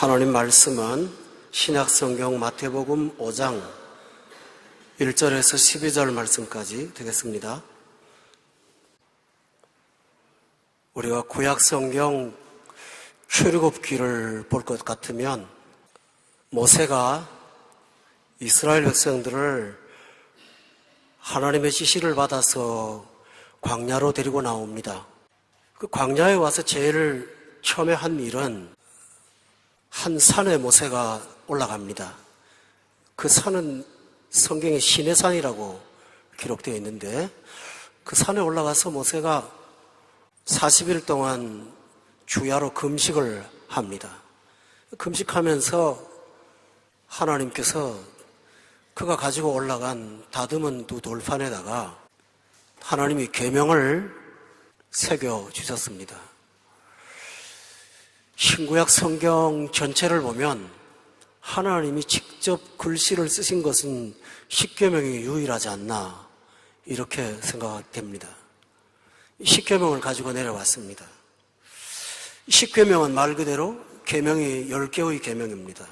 하나님 말씀은 신약성경 마태복음 5장 1절에서 12절 말씀까지 되겠습니다. 우리가 구약성경 출애굽기를 볼 것 같으면 모세가 이스라엘 백성들을 하나님의 지시를 받아서 광야로 데리고 나옵니다. 그 광야에 와서 제일 처음에 한 일은 한 산에 모세가 올라갑니다. 그 산은 성경에 시내산이라고 기록되어 있는데 그 산에 올라가서 모세가 40일 동안 주야로 금식을 합니다. 금식하면서 하나님께서 그가 가지고 올라간 다듬은 두 돌판에다가 하나님이 계명을 새겨 주셨습니다. 신구약 성경 전체를 보면 하나님이 직접 글씨를 쓰신 것은 십계명이 유일하지 않나 이렇게 생각됩니다. 십계명을 가지고 내려왔습니다. 십계명은 말 그대로 계명이 10개의 계명입니다.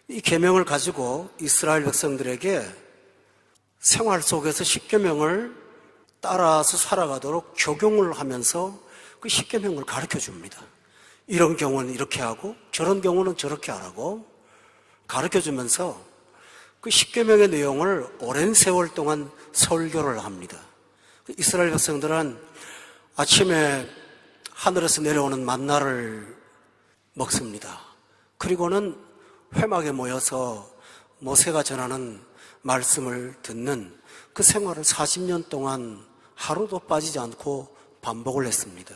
이 계명을 가지고 이스라엘 백성들에게 생활 속에서 십계명을 따라서 살아가도록 적용을 하면서 그 십계명을 가르쳐 줍니다. 이런 경우는 이렇게 하고 저런 경우는 저렇게 하라고 가르쳐주면서 그 십계명의 내용을 오랜 세월 동안 설교를 합니다. 이스라엘 백성들은 아침에 하늘에서 내려오는 만나를 먹습니다. 그리고는 회막에 모여서 모세가 전하는 말씀을 듣는 그 생활을 40년 동안 하루도 빠지지 않고 반복을 했습니다.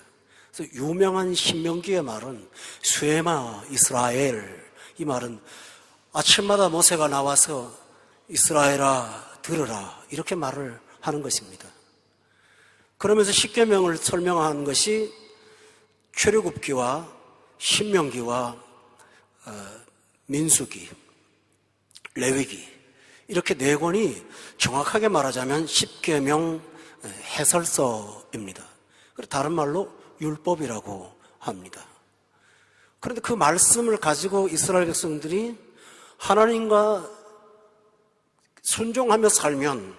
그래서 유명한 신명기의 말은 쇠마 이스라엘, 이 말은 아침마다 모세가 나와서 이스라엘아 들으라 이렇게 말을 하는 것입니다. 그러면서 십계명을 설명하는 것이 출애굽기와 신명기와 민수기, 레위기 이렇게 네 권이 정확하게 말하자면 십계명 해설서입니다. 다른 말로 율법이라고 합니다. 그런데 그 말씀을 가지고 이스라엘 백성들이 하나님과 순종하며 살면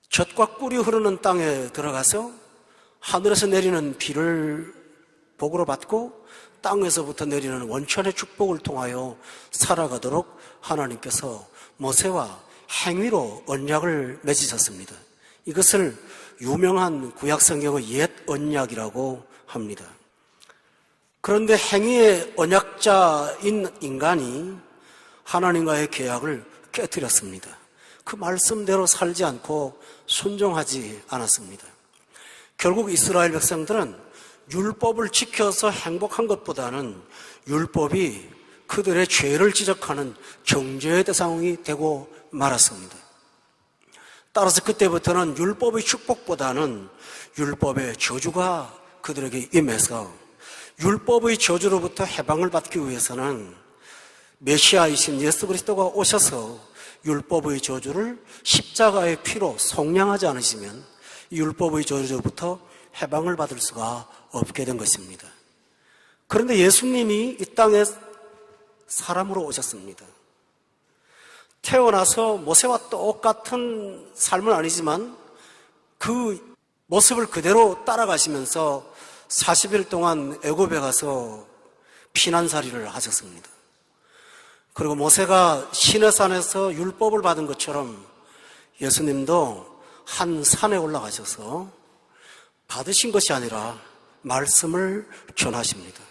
젖과 꿀이 흐르는 땅에 들어가서 하늘에서 내리는 비를 복으로 받고 땅에서부터 내리는 원천의 축복을 통하여 살아가도록 하나님께서 모세와 행위로 언약을 맺으셨습니다. 이것을 유명한 구약성경의 옛 언약이라고 합니다. 그런데 행위의 언약자인 인간이 하나님과의 계약을 깨뜨렸습니다. 그 말씀대로 살지 않고 순종하지 않았습니다. 결국 이스라엘 백성들은 율법을 지켜서 행복한 것보다는 율법이 그들의 죄를 지적하는 정죄의 대상이 되고 말았습니다. 따라서 그때부터는 율법의 축복보다는 율법의 저주가 그들에게 임해서 율법의 저주로부터 해방을 받기 위해서는 메시아이신 예수 그리스도가 오셔서 율법의 저주를 십자가의 피로 속량하지 않으시면 율법의 저주로부터 해방을 받을 수가 없게 된 것입니다. 그런데 예수님이 이 땅에 사람으로 오셨습니다. 태어나서 모세와 똑같은 삶은 아니지만 그 모습을 그대로 따라가시면서 40일 동안 애굽에 가서 피난살이를 하셨습니다. 그리고 모세가 시내산에서 율법을 받은 것처럼 예수님도 한 산에 올라가셔서 받으신 것이 아니라 말씀을 전하십니다.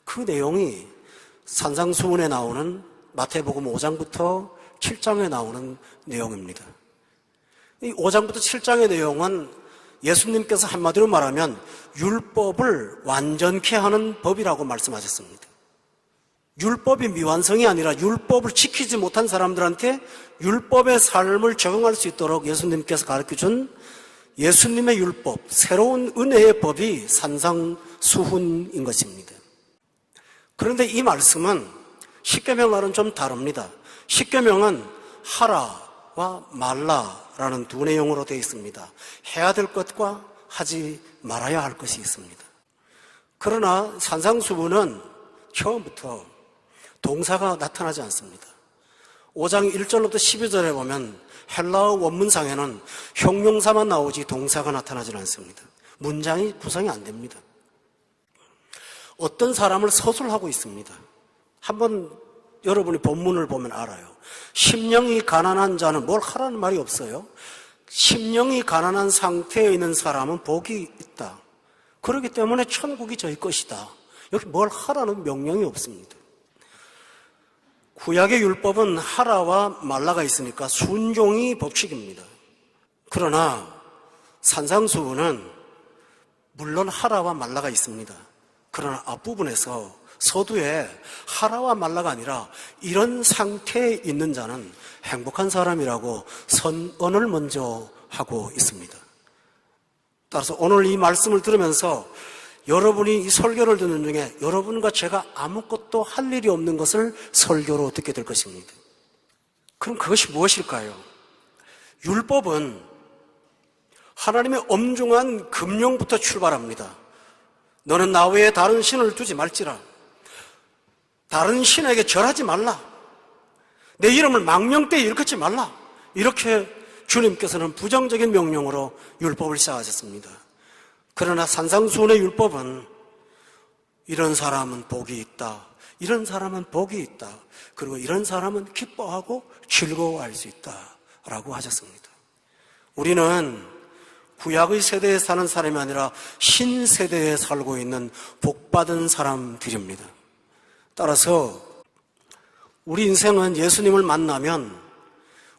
그 내용이 산상수훈에 나오는 마태복음 5장부터 7장에 나오는 내용입니다. 이 5장부터 7장의 내용은 예수님께서 한마디로 말하면 율법을 완전케 하는 법이라고 말씀하셨습니다. 율법이 미완성이 아니라 율법을 지키지 못한 사람들한테 율법의 삶을 적용할 수 있도록 예수님께서 가르쳐준 예수님의 율법, 새로운 은혜의 법이 산상수훈인 것입니다. 그런데 이 말씀은 십계명과는 좀 다릅니다. 십계명은 하라와 말라라는 두 내용으로 되어 있습니다. 해야 될 것과 하지 말아야 할 것이 있습니다. 그러나 산상수훈은 처음부터 동사가 나타나지 않습니다. 5장 1절부터 12절에 보면 헬라어 원문상에는 형용사만 나오지 동사가 나타나지 않습니다. 문장이 구성이 안 됩니다. 어떤 사람을 서술하고 있습니다. 한번 여러분이 본문을 보면 알아요. 심령이 가난한 자는 뭘 하라는 말이 없어요. 심령이 가난한 상태에 있는 사람은 복이 있다. 그렇기 때문에 천국이 저희 것이다. 여기 뭘 하라는 명령이 없습니다. 구약의 율법은 하라와 말라가 있으니까 순종이 법칙입니다. 그러나 산상수훈은 물론 하라와 말라가 있습니다. 그러나 앞부분에서 서두에 하라와 말라가 아니라 이런 상태에 있는 자는 행복한 사람이라고 선언을 먼저 하고 있습니다. 따라서 오늘 이 말씀을 들으면서 여러분이 이 설교를 듣는 중에 여러분과 제가 아무것도 할 일이 없는 것을 설교로 듣게 될 것입니다. 그럼 그것이 무엇일까요? 율법은 하나님의 엄중한 금령부터 출발합니다. 너는 나 외에 다른 신을 두지 말지라. 다른 신에게 절하지 말라. 내 이름을 망령되이 일컫지 말라. 이렇게 주님께서는 부정적인 명령으로 율법을 시작하셨습니다. 그러나 산상수훈의 율법은 이런 사람은 복이 있다. 이런 사람은 복이 있다. 그리고 이런 사람은 기뻐하고 즐거워할 수 있다. 라고 하셨습니다. 우리는 구약의 세대에 사는 사람이 아니라 신세대에 살고 있는 복받은 사람들입니다. 따라서 우리 인생은 예수님을 만나면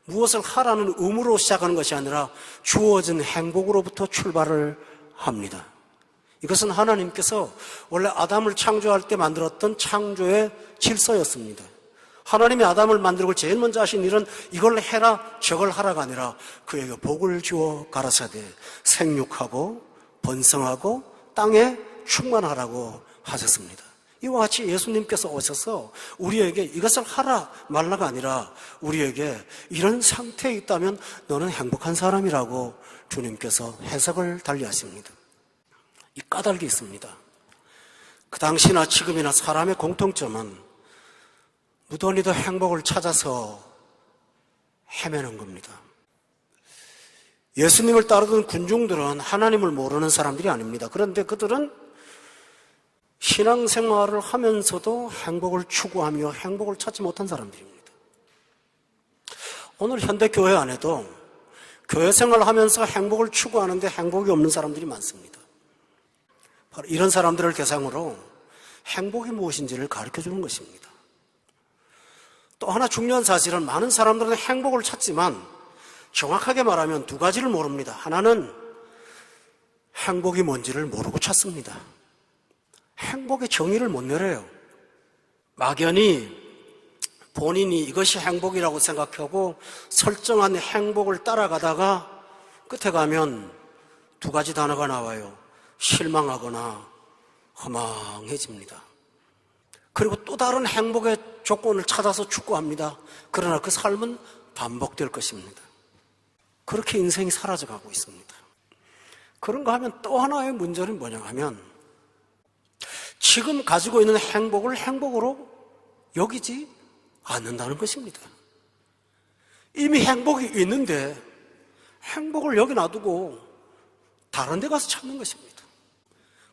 무엇을 하라는 의무로 시작하는 것이 아니라 주어진 행복으로부터 출발을 합니다. 이것은 하나님께서 원래 아담을 창조할 때 만들었던 창조의 질서였습니다. 하나님이 아담을 만들고 제일 먼저 하신 일은 이걸 해라 저걸 하라가 아니라 그에게 복을 주어 가라사대 생육하고 번성하고 땅에 충만하라고 하셨습니다. 이와 같이 예수님께서 오셔서 우리에게 이것을 하라 말라가 아니라 우리에게 이런 상태에 있다면 너는 행복한 사람이라고 주님께서 해석을 달리하십니다. 이 까닭이 있습니다. 그 당시나 지금이나 사람의 공통점은 무던히도 행복을 찾아서 헤매는 겁니다. 예수님을 따르던 군중들은 하나님을 모르는 사람들이 아닙니다. 그런데 그들은 신앙생활을 하면서도 행복을 추구하며 행복을 찾지 못한 사람들입니다. 오늘 현대교회 안에도 교회 생활을 하면서 행복을 추구하는데 행복이 없는 사람들이 많습니다. 바로 이런 사람들을 대상으로 행복이 무엇인지를 가르쳐주는 것입니다. 또 하나 중요한 사실은 많은 사람들은 행복을 찾지만 정확하게 말하면 두 가지를 모릅니다. 하나는 행복이 뭔지를 모르고 찾습니다. 행복의 정의를 못 내려요. 막연히 본인이 이것이 행복이라고 생각하고 설정한 행복을 따라가다가 끝에 가면 두 가지 단어가 나와요. 실망하거나 허망해집니다. 그리고 또 다른 행복의 조건을 찾아서 추구합니다. 그러나 그 삶은 반복될 것입니다. 그렇게 인생이 사라져가고 있습니다. 그런가 하면 또 하나의 문제는 뭐냐 하면 지금 가지고 있는 행복을 행복으로 여기지 않는다는 것입니다. 이미 행복이 있는데 행복을 여기 놔두고 다른 데 가서 찾는 것입니다.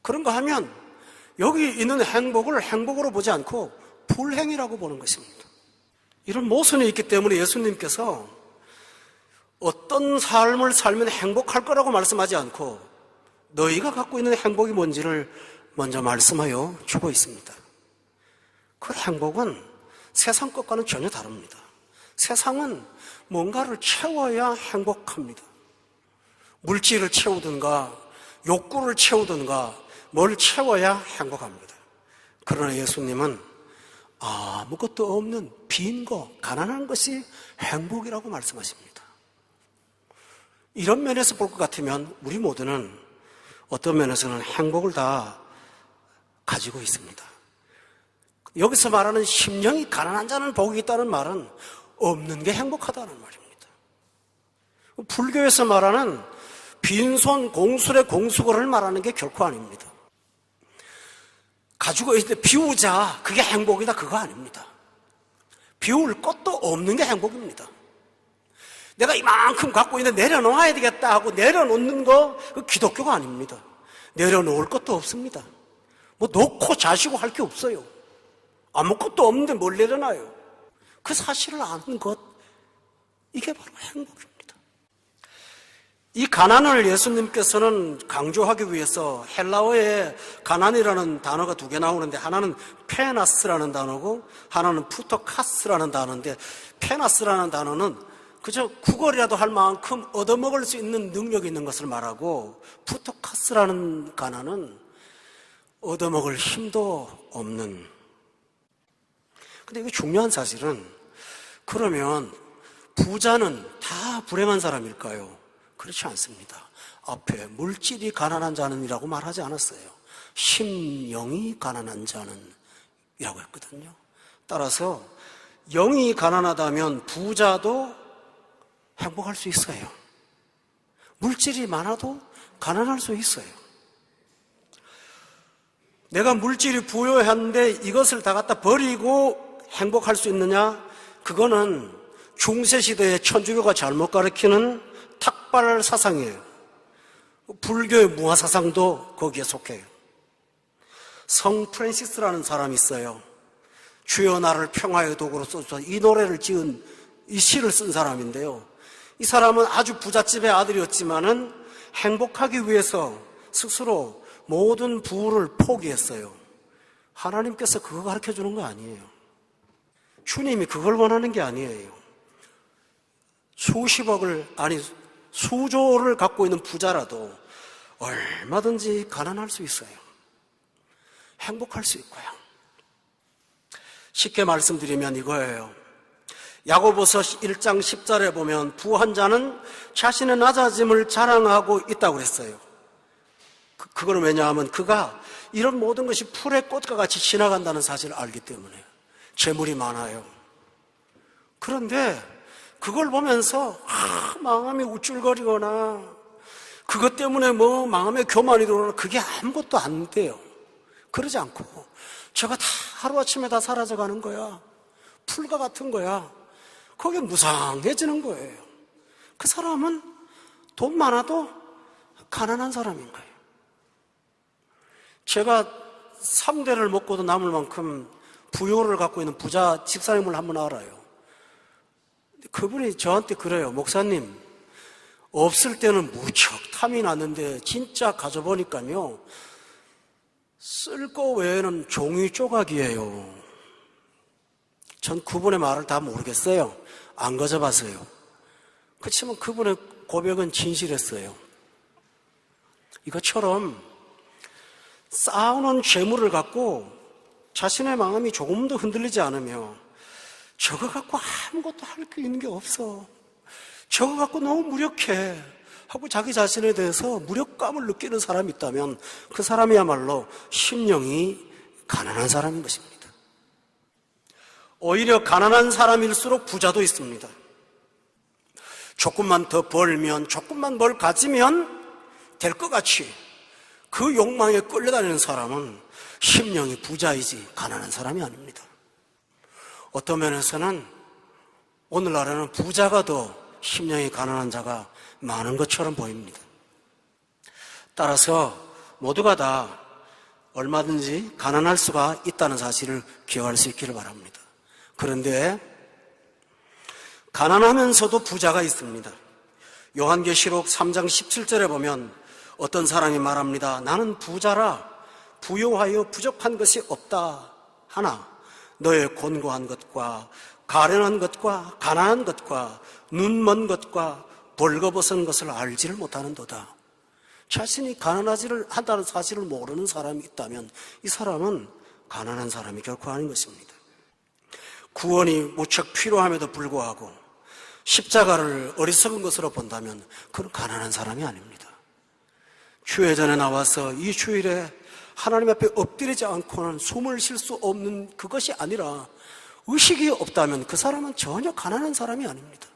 그런가 하면 여기 있는 행복을 행복으로 보지 않고 불행이라고 보는 것입니다. 이런 모순이 있기 때문에 예수님께서 어떤 삶을 살면 행복할 거라고 말씀하지 않고 너희가 갖고 있는 행복이 뭔지를 먼저 말씀하여 주고 있습니다. 그 행복은 세상 것과는 전혀 다릅니다. 세상은 뭔가를 채워야 행복합니다. 물질을 채우든가 욕구를 채우든가 뭘 채워야 행복합니다. 그러나 예수님은 아무것도 없는 빈 거, 가난한 것이 행복이라고 말씀하십니다. 이런 면에서 볼 것 같으면 우리 모두는 어떤 면에서는 행복을 다 가지고 있습니다. 여기서 말하는 심령이 가난한 자는 복이 있다는 말은 없는 게 행복하다는 말입니다. 불교에서 말하는 빈손 공술의 공수거를 말하는 게 결코 아닙니다. 가지고 있을 때 비우자, 그게 행복이다, 그거 아닙니다. 비울 것도 없는 게 행복입니다. 내가 이만큼 갖고 있는데 내려놓아야 되겠다 하고 내려놓는 거, 그 기독교가 아닙니다. 내려놓을 것도 없습니다. 뭐 놓고 자시고 할 게 없어요. 아무것도 없는데 뭘 내려놔요. 그 사실을 아는 것, 이게 바로 행복입니다. 이 가난을 예수님께서는 강조하기 위해서 헬라어에 가난이라는 단어가 두 개 나오는데 하나는 페나스라는 단어고 하나는 푸토카스라는 단어인데, 페나스라는 단어는 그저 구걸이라도 할 만큼 얻어먹을 수 있는 능력이 있는 것을 말하고, 푸토카스라는 가난은 얻어먹을 힘도 없는. 근데 이게 중요한 사실은, 그러면 부자는 다 불행한 사람일까요? 그렇지 않습니다. 앞에 물질이 가난한 자는이라고 말하지 않았어요. 심령이 가난한 자는 이라고 했거든요. 따라서 영이 가난하다면 부자도 행복할 수 있어요. 물질이 많아도 가난할 수 있어요. 내가 물질이 부유한데 이것을 다 갖다 버리고 행복할 수 있느냐? 그거는 중세시대의 천주교가 잘못 가르치는 탁발 사상이에요. 불교의 무화 사상도 거기에 속해요. 성 프란시스라는 사람이 있어요. 주여 나를 평화의 도구로 써주소서, 이 노래를 지은, 이 시를 쓴 사람인데요. 이 사람은 아주 부잣집의 아들이었지만은 행복하기 위해서 스스로 모든 부를 포기했어요. 하나님께서 그거 가르쳐 주는 거 아니에요. 주님이 그걸 원하는 게 아니에요. 수십억을, 아니 수조를 갖고 있는 부자라도 얼마든지 가난할 수 있어요. 행복할 수 있고요. 쉽게 말씀드리면 이거예요. 야고보서 1장 10절에 보면 부한 자는 자신의 낮아짐을 자랑하고 있다고 그랬어요. 그거는 왜냐하면 그가 이런 모든 것이 풀의 꽃과 같이 지나간다는 사실을 알기 때문에. 재물이 많아요. 그런데 그걸 보면서 마음이 우쭐거리거나 그것 때문에 뭐 마음에 교만이 들어오거나 그게 아무것도 안 돼요. 그러지 않고 제가 다 하루아침에 다 사라져가는 거야. 풀과 같은 거야. 그게 무상해지는 거예요. 그 사람은 돈 많아도 가난한 사람인 거예요. 제가 3대를 먹고도 남을 만큼 부요를 갖고 있는 부자 집사님을 한번 알아요. 그분이 저한테 그래요. 목사님, 없을 때는 무척 탐이 났는데 진짜 가져보니까요, 쓸 거 외에는 종이 조각이에요. 전 그분의 말을 다 모르겠어요. 안 가져봐서요. 그렇지만 그분의 고백은 진실했어요. 이것처럼 쌓아놓은 재물을 갖고 자신의 마음이 조금도 흔들리지 않으며 저거 갖고 아무것도 할 게 있는 게 없어, 저거 갖고 너무 무력해 하고 자기 자신에 대해서 무력감을 느끼는 사람이 있다면 그 사람이야말로 심령이 가난한 사람인 것입니다. 오히려 가난한 사람일수록 부자도 있습니다. 조금만 더 벌면, 조금만 뭘 가지면 될 것 같이 그 욕망에 끌려다니는 사람은 심령이 부자이지 가난한 사람이 아닙니다. 어떤 면에서는 오늘날에는 부자가 더 심령이 가난한 자가 많은 것처럼 보입니다. 따라서 모두가 다 얼마든지 가난할 수가 있다는 사실을 기억할 수 있기를 바랍니다. 그런데 가난하면서도 부자가 있습니다. 요한계시록 3장 17절에 보면 어떤 사람이 말합니다. 나는 부자라 부요하여 부족한 것이 없다 하나 너의 곤고한 것과 가련한 것과 가난한 것과 눈먼 것과 벌거벗은 것을 알지를 못하는도다. 자신이 가난하지를 한다는 사실을 모르는 사람이 있다면 이 사람은 가난한 사람이 결코 아닌 것입니다. 구원이 무척 필요함에도 불구하고 십자가를 어리석은 것으로 본다면 그건 가난한 사람이 아닙니다. 주회전에 나와서 이 주일에 하나님 앞에 엎드리지 않고는 숨을 쉴 수 없는 그것이 아니라 의식이 없다면 그 사람은 전혀 가난한 사람이 아닙니다.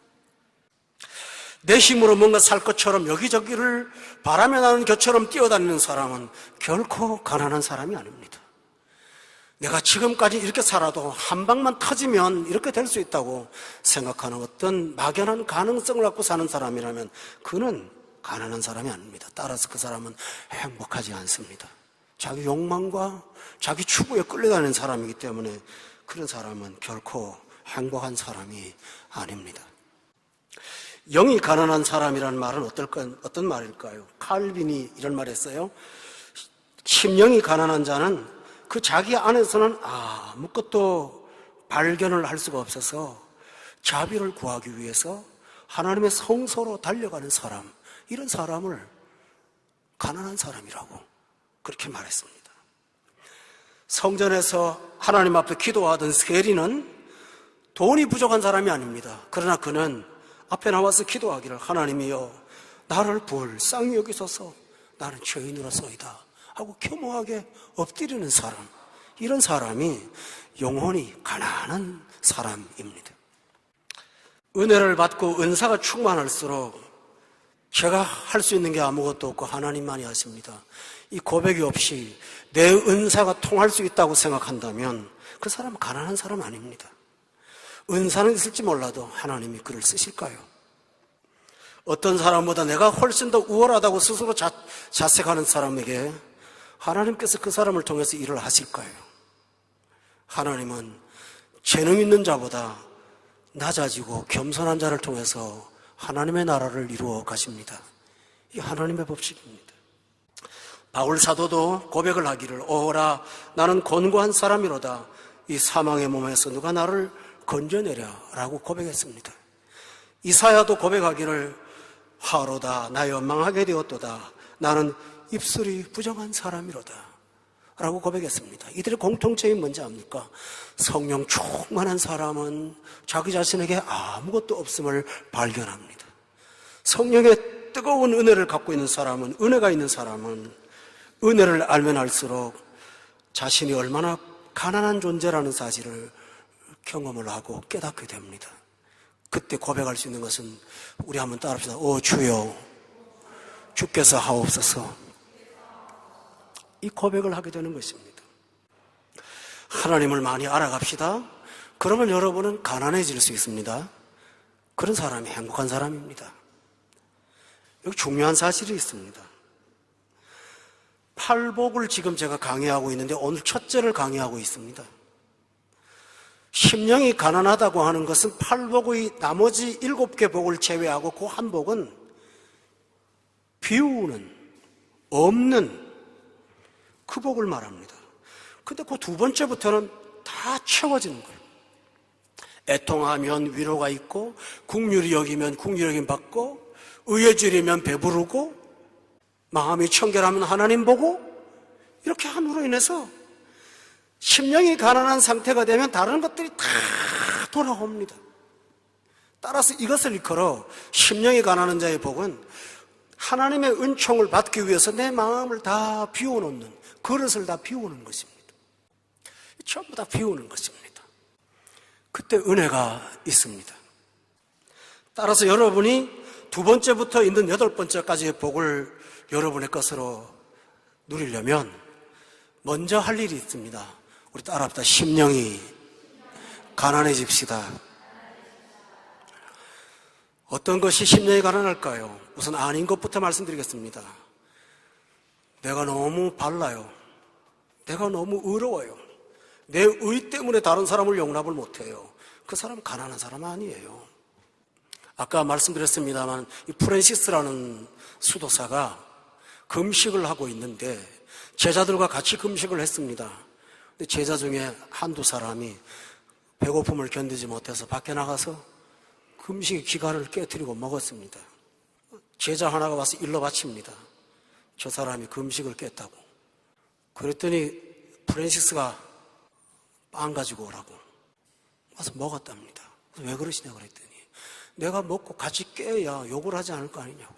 내 힘으로 뭔가 살 것처럼 여기저기를 바람에 나는 겨처럼 뛰어다니는 사람은 결코 가난한 사람이 아닙니다. 내가 지금까지 이렇게 살아도 한 방만 터지면 이렇게 될 수 있다고 생각하는 어떤 막연한 가능성을 갖고 사는 사람이라면 그는 가난한 사람이 아닙니다. 따라서 그 사람은 행복하지 않습니다. 자기 욕망과 자기 추구에 끌려다니는 사람이기 때문에 그런 사람은 결코 행복한 사람이 아닙니다. 영이 가난한 사람이라는 말은 어떤 말일까요? 칼빈이 이런 말을 했어요. 심령이 가난한 자는 그 자기 안에서는 아무것도 발견을 할 수가 없어서 자비를 구하기 위해서 하나님의 성소로 달려가는 사람, 이런 사람을 가난한 사람이라고 그렇게 말했습니다. 성전에서 하나님 앞에 기도하던 세리는 돈이 부족한 사람이 아닙니다. 그러나 그는 앞에 나와서 기도하기를, 하나님이여 나를 불쌍히 여기소서, 나는 죄인으로서이다 하고 겸허하게 엎드리는 사람, 이런 사람이 영혼이 가난한 사람입니다. 은혜를 받고 은사가 충만할수록 제가 할 수 있는 게 아무것도 없고 하나님만이 하십니다. 이 고백이 없이 내 은사가 통할 수 있다고 생각한다면 그 사람은 가난한 사람 아닙니다. 은사는 있을지 몰라도 하나님이 그를 쓰실까요? 어떤 사람보다 내가 훨씬 더 우월하다고 스스로 자책하는 사람에게 하나님께서 그 사람을 통해서 일을 하실까요? 하나님은 재능 있는 자보다 낮아지고 겸손한 자를 통해서 하나님의 나라를 이루어 가십니다. 이 하나님의 법칙입니다. 바울 사도도 고백을 하기를, 오라 나는 곤고한 사람이로다, 이 사망의 몸에서 누가 나를 건져내랴 라고 고백했습니다. 이사야도 고백하기를, 하로다 나 연망하게 되었도다, 나는 입술이 부정한 사람이로다 라고 고백했습니다. 이들의 공통점이 뭔지 압니까? 성령 충만한 사람은 자기 자신에게 아무것도 없음을 발견합니다. 성령의 뜨거운 은혜를 갖고 있는 사람은, 은혜가 있는 사람은 은혜를 알면 알수록 자신이 얼마나 가난한 존재라는 사실을 경험을 하고 깨닫게 됩니다. 그때 고백할 수 있는 것은, 우리 한번 따라합시다. 오 주여 주께서 하옵소서. 이 고백을 하게 되는 것입니다. 하나님을 많이 알아갑시다. 그러면 여러분은 가난해질 수 있습니다. 그런 사람이 행복한 사람입니다. 여기 중요한 사실이 있습니다. 팔복을 지금 제가 강의하고 있는데 오늘 첫째를 강의하고 있습니다. 심령이 가난하다고 하는 것은 팔복의 나머지 7개 복을 제외하고 그 한 복은 비우는, 없는 그 복을 말합니다. 근데 그 두 번째부터는 다 채워지는 거예요. 애통하면 위로가 있고, 긍휼히 여기면 긍휼히 여김 받고, 의에 주리면 배부르고, 마음이 청결하면 하나님 보고, 이렇게 함으로 인해서 심령이 가난한 상태가 되면 다른 것들이 다 돌아옵니다. 따라서 이것을 일컬어 심령이 가난한 자의 복은 하나님의 은총을 받기 위해서 내 마음을 다 비워놓는, 그릇을 다 비우는 것입니다. 전부 다 비우는 것입니다. 그때 은혜가 있습니다. 따라서 여러분이 두 번째부터 있는 8번째까지의 복을 여러분의 것으로 누리려면 먼저 할 일이 있습니다. 우리 따라합시다. 심령이 가난해집시다. 어떤 것이 심령이 가난할까요? 우선 아닌 것부터 말씀드리겠습니다. 내가 너무 발라요. 내가 너무 의로워요. 내 의 때문에 다른 사람을 용납을 못해요. 그 사람 가난한 사람 아니에요. 아까 말씀드렸습니다만 이 프랜시스라는 수도사가 금식을 하고 있는데 제자들과 같이 금식을 했습니다. 근데 제자 중에 한두 사람이 배고픔을 견디지 못해서 밖에 나가서 금식의 기간을 깨뜨리고 먹었습니다. 제자 하나가 와서 일러 바칩니다. 저 사람이 금식을 깼다고. 그랬더니 프랜시스가 빵 가지고 오라고 와서 먹었답니다. 왜 그러시냐 그랬더니, 내가 먹고 같이 깨야 욕을 하지 않을 거 아니냐고.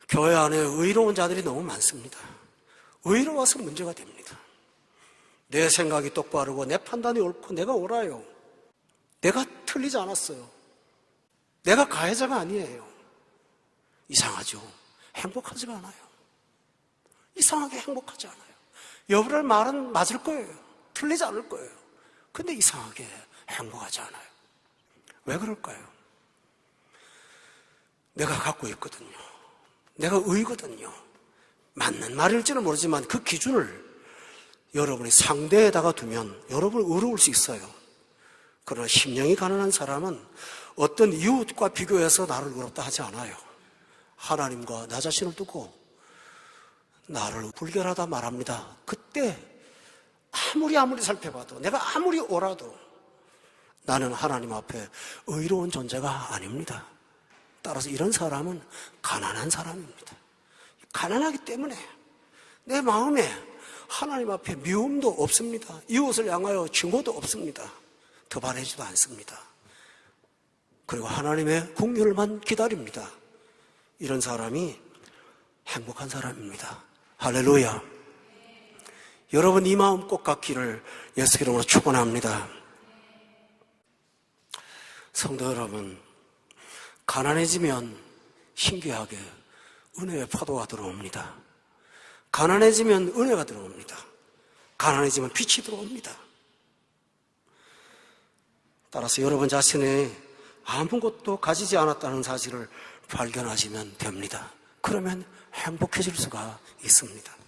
교회 안에 의로운 자들이 너무 많습니다. 의로워서 문제가 됩니다. 내 생각이 똑바르고 내 판단이 옳고 내가 옳아요. 내가 틀리지 않았어요. 내가 가해자가 아니에요. 이상하죠? 행복하지가 않아요. 이상하게 행복하지 않아요. 여러분의 말은 맞을 거예요. 틀리지 않을 거예요. 근데 이상하게 행복하지 않아요. 왜 그럴까요? 내가 갖고 있거든요. 내가 의거든요. 맞는 말일지는 모르지만 그 기준을 여러분이 상대에다가 두면 여러분은 의로울 수 있어요. 그러나 심령이 가난한 사람은 어떤 이웃과 비교해서 나를 의롭다 하지 않아요. 하나님과 나 자신을 두고 나를 불결하다 말합니다. 그때 아무리 살펴봐도, 내가 아무리 옳아도 나는 하나님 앞에 의로운 존재가 아닙니다. 따라서 이런 사람은 가난한 사람입니다. 가난하기 때문에 내 마음에 하나님 앞에 미움도 없습니다. 이웃을 향하여 증오도 없습니다. 더 바라지도 않습니다. 그리고 하나님의 긍휼만 기다립니다. 이런 사람이 행복한 사람입니다. 할렐루야. 여러분 이 마음 꼭 갖기를 예수 이름으로 축원합니다. 성도 여러분, 가난해지면 신기하게 은혜의 파도가 들어옵니다. 가난해지면 은혜가 들어옵니다. 가난해지면 빛이 들어옵니다. 따라서 여러분 자신이 아무것도 가지지 않았다는 사실을 발견하시면 됩니다. 그러면 행복해질 수가 있습니다.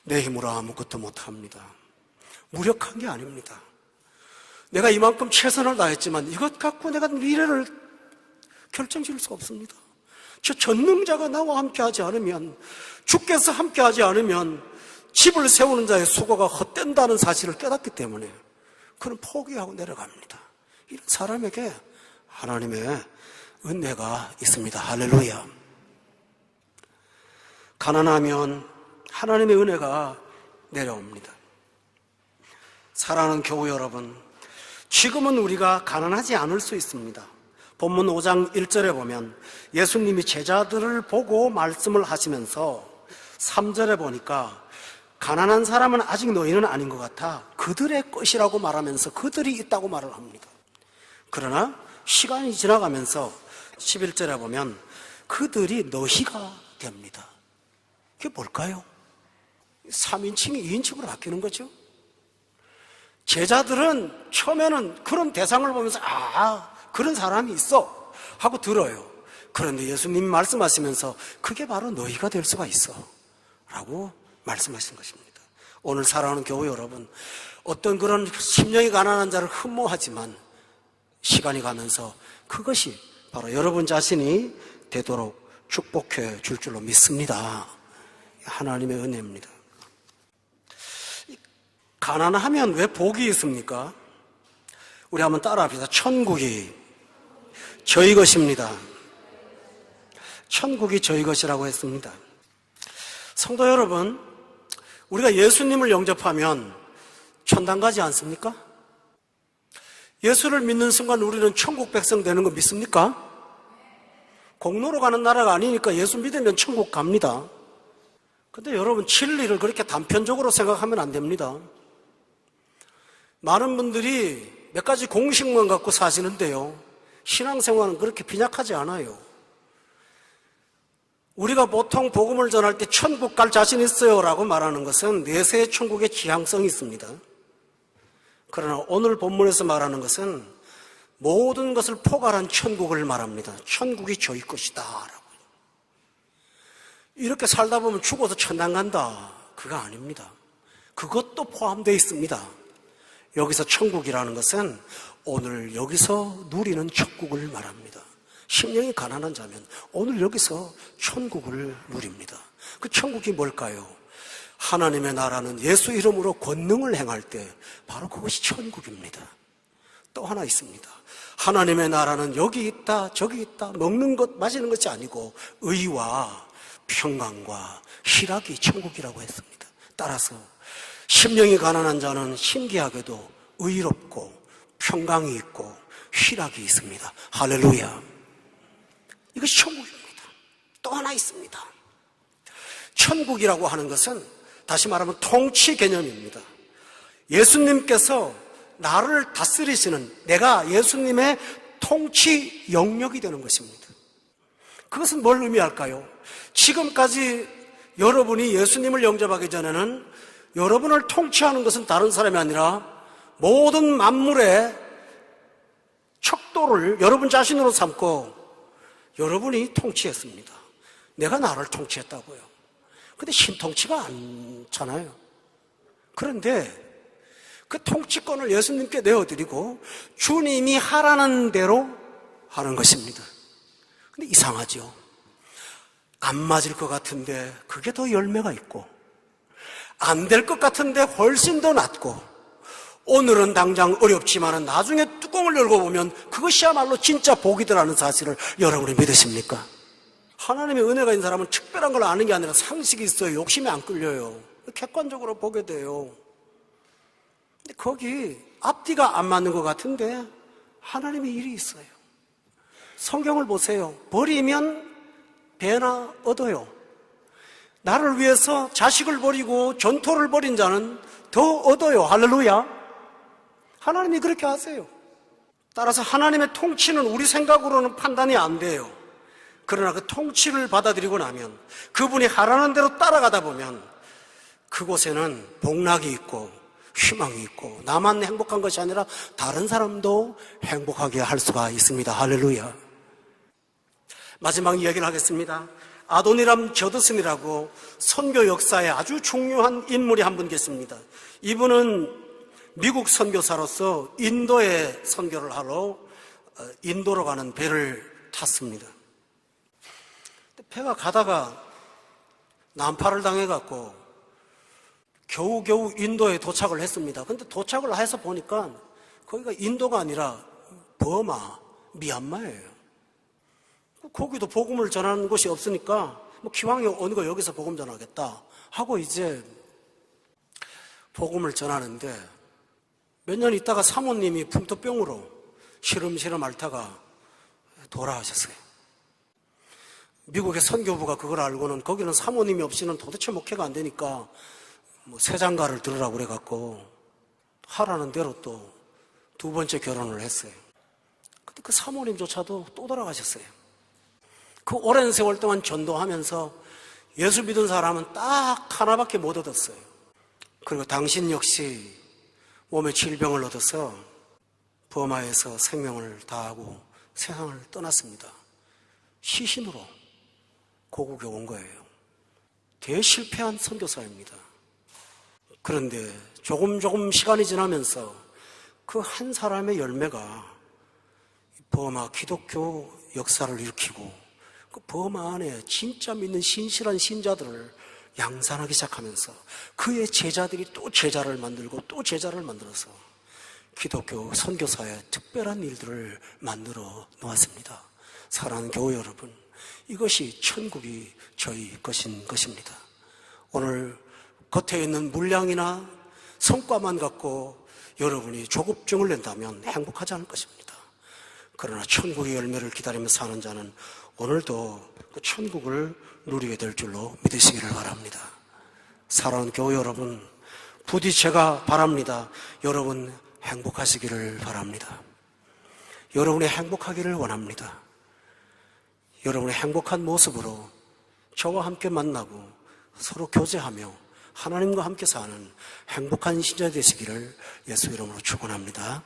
내 힘으로 아무것도 못합니다. 무력한 게 아닙니다. 내가 이만큼 최선을 다했지만 이것 갖고 내가 미래를 결정지을 수가 없습니다. 저 전능자가 나와 함께하지 않으면, 주께서 함께하지 않으면 집을 세우는 자의 수고가 헛된다는 사실을 깨닫기 때문에 그는 포기하고 내려갑니다. 이런 사람에게 하나님의 은혜가 있습니다. 할렐루야. 가난하면 하나님의 은혜가 내려옵니다. 사랑하는 교우 여러분, 지금은 우리가 가난하지 않을 수 있습니다. 본문 5장 1절에 보면 예수님이 제자들을 보고 말씀을 하시면서 3절에 보니까 가난한 사람은 아직 너희는 아닌 것 같아 그들의 것이라고 말하면서 그들이 있다고 말을 합니다. 그러나 시간이 지나가면서 11절에 보면 그들이 너희가 됩니다. 그게 뭘까요? 3인칭이 2인칭으로 바뀌는 거죠. 제자들은 처음에는 그런 대상을 보면서 그런 사람이 있어 하고 들어요. 그런데 예수님이 말씀하시면서 그게 바로 너희가 될 수가 있어 라고 말씀하신 것입니다. 오늘 사랑하는 교우 여러분, 어떤 그런 심령이 가난한 자를 흠모하지만 시간이 가면서 그것이 바로 여러분 자신이 되도록 축복해 줄 줄로 믿습니다. 하나님의 은혜입니다. 가난하면 왜 복이 있습니까? 우리 한번 따라합시다. 천국이 저희 것입니다. 천국이 저희 것이라고 했습니다. 성도 여러분, 우리가 예수님을 영접하면 천당 가지 않습니까? 예수를 믿는 순간 우리는 천국 백성 되는 거 믿습니까? 공로로 가는 나라가 아니니까 예수 믿으면 천국 갑니다. 근데 여러분, 진리를 그렇게 단편적으로 생각하면 안 됩니다. 많은 분들이 몇 가지 공식만 갖고 사시는데요, 신앙생활은 그렇게 빈약하지 않아요. 우리가 보통 복음을 전할 때 천국 갈 자신 있어요 라고 말하는 것은 내세의 천국의 지향성이 있습니다. 그러나 오늘 본문에서 말하는 것은 모든 것을 포괄한 천국을 말합니다. 천국이 저희 것이다 라고. 이렇게 살다 보면 죽어서 천당 간다, 그거 아닙니다. 그것도 포함되어 있습니다. 여기서 천국이라는 것은 오늘 여기서 누리는 천국을 말합니다. 심령이 가난한 자면 오늘 여기서 천국을 누립니다. 그 천국이 뭘까요? 하나님의 나라는 예수 이름으로 권능을 행할 때 바로 그것이 천국입니다. 또 하나 있습니다. 하나님의 나라는 여기 있다 저기 있다, 먹는 것 마시는 것이 아니고 의와 평강과 희락이 천국이라고 했습니다. 따라서 심령이 가난한 자는 신기하게도 의롭고 평강이 있고 희락이 있습니다. 할렐루야. 이것이 천국입니다. 또 하나 있습니다. 천국이라고 하는 것은 다시 말하면 통치 개념입니다. 예수님께서 나를 다스리시는, 내가 예수님의 통치 영역이 되는 것입니다. 그것은 뭘 의미할까요? 지금까지 여러분이 예수님을 영접하기 전에는 여러분을 통치하는 것은 다른 사람이 아니라 모든 만물의 척도를 여러분 자신으로 삼고 여러분이 통치했습니다. 내가 나를 통치했다고요. 근데 신통치가 않잖아요. 그런데 그 통치권을 예수님께 내어드리고 주님이 하라는 대로 하는 것입니다. 근데 이상하죠. 안 맞을 것 같은데 그게 더 열매가 있고, 안 될 것 같은데 훨씬 더 낫고, 오늘은 당장 어렵지만 나중에 뚜껑을 열고 보면 그것이야말로 진짜 복이더라는 사실을 여러분이 믿으십니까? 하나님의 은혜가 있는 사람은 특별한 걸 아는 게 아니라 상식이 있어요. 욕심이 안 끌려요. 객관적으로 보게 돼요. 근데 거기 앞뒤가 안 맞는 것 같은데 하나님의 일이 있어요. 성경을 보세요. 버리면 배나 얻어요. 나를 위해서 자식을 버리고 전토를 벌인 자는 더 얻어요. 할렐루야. 하나님이 그렇게 하세요. 따라서 하나님의 통치는 우리 생각으로는 판단이 안 돼요. 그러나 그 통치를 받아들이고 나면, 그분이 하라는 대로 따라가다 보면 그곳에는 복락이 있고 희망이 있고, 나만 행복한 것이 아니라 다른 사람도 행복하게 할 수가 있습니다. 할렐루야. 마지막 이야기를 하겠습니다. 아도니람 저드슨이라고 선교 역사에 아주 중요한 인물이 한 분 계십니다. 이분은 미국 선교사로서 인도에 선교를 하러 인도로 가는 배를 탔습니다. 배가 가다가 난파를 당해갖고 겨우겨우 인도에 도착을 했습니다. 근데 도착을 해서 보니까 거기가 인도가 아니라 버마, 미얀마예요. 거기도 복음을 전하는 곳이 없으니까 뭐 기왕이 어느 거 여기서 복음 전하겠다 하고 이제 복음을 전하는데, 몇 년 있다가 사모님이 풍토병으로 시름시름 앓다가 돌아가셨어요. 미국의 선교부가 그걸 알고는 거기는 사모님이 없이는 도대체 목회가 안 되니까 뭐 새장가를 들으라고 그래갖고 하라는 대로 또 두 번째 결혼을 했어요. 근데 그 사모님조차도 또 돌아가셨어요. 그 오랜 세월 동안 전도하면서 예수 믿은 사람은 딱 하나밖에 못 얻었어요. 그리고 당신 역시 몸에 질병을 얻어서 버마에서 생명을 다하고 세상을 떠났습니다. 시신으로 고국에 온 거예요. 대실패한 선교사입니다. 그런데 조금 시간이 지나면서 그 한 사람의 열매가 버마 기독교 역사를 일으키고, 그 버마 안에 진짜 믿는 신실한 신자들을 양산하기 시작하면서 그의 제자들이 또 제자를 만들고 또 제자를 만들어서 기독교 선교사의 특별한 일들을 만들어 놓았습니다. 사랑하는 교회 여러분, 이것이 천국이 저희 것인 것입니다. 오늘 겉에 있는 물량이나 성과만 갖고 여러분이 조급증을 낸다면 행복하지 않을 것입니다. 그러나 천국의 열매를 기다리며 사는 자는 오늘도 그 천국을 누리게 될 줄로 믿으시기를 바랍니다. 사랑하는 교회 여러분, 부디 제가 바랍니다. 여러분 행복하시기를 바랍니다. 여러분이 행복하기를 원합니다. 여러분의 행복한 모습으로 저와 함께 만나고 서로 교제하며 하나님과 함께 사는 행복한 신자 되시기를 예수 이름으로 축원합니다.